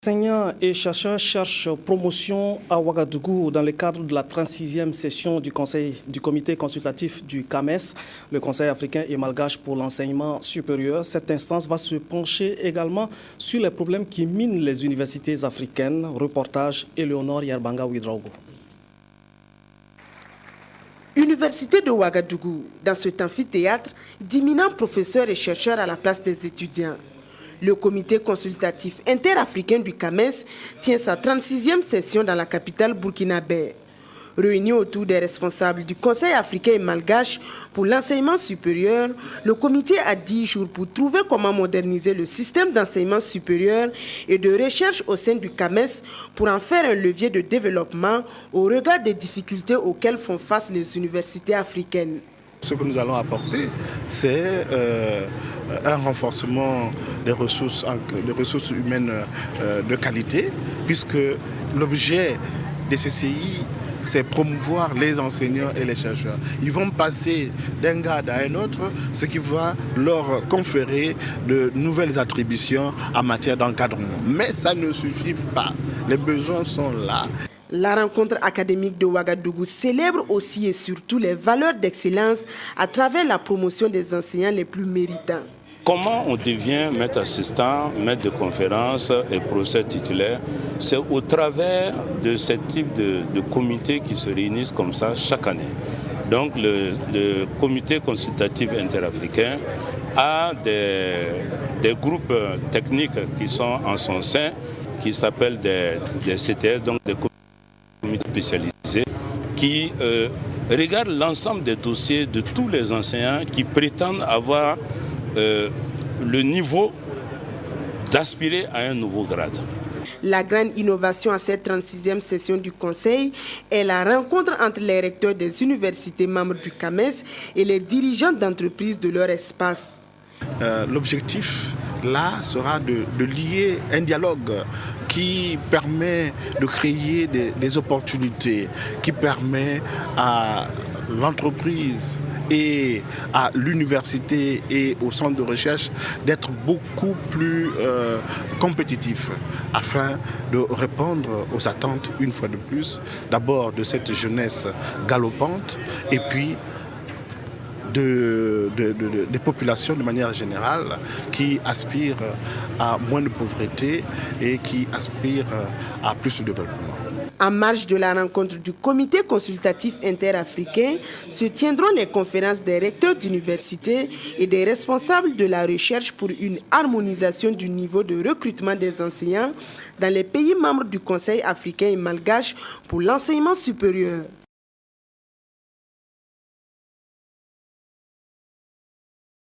Enseignants et chercheurs cherchent promotion à Ouagadougou dans le cadre de la 36e session du comité consultatif du CAMES, le Conseil africain et malgache pour l'enseignement supérieur. Cette instance va se pencher également sur les problèmes qui minent les universités africaines. Reportage Éléonore Yerbanga Ouidraogo. Université de Ouagadougou, dans cet amphithéâtre, d'éminents professeurs et chercheurs à la place des étudiants. Le comité consultatif interafricain du CAMES tient sa 36e session dans la capitale burkinabé. Réuni autour des responsables du Conseil africain et malgache pour l'enseignement supérieur, le comité a 10 jours pour trouver comment moderniser le système d'enseignement supérieur et de recherche au sein du CAMES pour en faire un levier de développement au regard des difficultés auxquelles font face les universités africaines. Ce que nous allons apporter, c'est un renforcement des ressources humaines de qualité, puisque l'objet des CCI, c'est promouvoir les enseignants et les chercheurs. Ils vont passer d'un grade à un autre, ce qui va leur conférer de nouvelles attributions en matière d'encadrement. Mais ça ne suffit pas. Les besoins sont là. La rencontre académique de Ouagadougou célèbre aussi et surtout les valeurs d'excellence à travers la promotion des enseignants les plus méritants. Comment on devient maître assistant, maître de conférence et professeur titulaire? C'est au travers de ce type de comités qui se réunissent comme ça chaque année. Donc le comité consultatif interafricain a des groupes techniques qui sont en son sein, qui s'appellent des CTS, donc des comités spécialisés, qui regardent l'ensemble des dossiers de tous les enseignants qui prétendent avoir le niveau d'aspirer à un nouveau grade. La grande innovation à cette 36e session du Conseil est la rencontre entre les recteurs des universités membres du CAMES et les dirigeants d'entreprises de leur espace. L'objectif là sera de lier un dialogue qui permet de créer des opportunités, qui permet à l'entreprise et à l'université et au centre de recherche d'être beaucoup plus compétitifs afin de répondre aux attentes, une fois de plus, d'abord de cette jeunesse galopante et puis des populations de manière générale qui aspirent à moins de pauvreté et qui aspirent à plus de développement. En marge de la rencontre du comité consultatif interafricain se tiendront les conférences des recteurs d'université et des responsables de la recherche pour une harmonisation du niveau de recrutement des enseignants dans les pays membres du Conseil africain et malgache pour l'enseignement supérieur.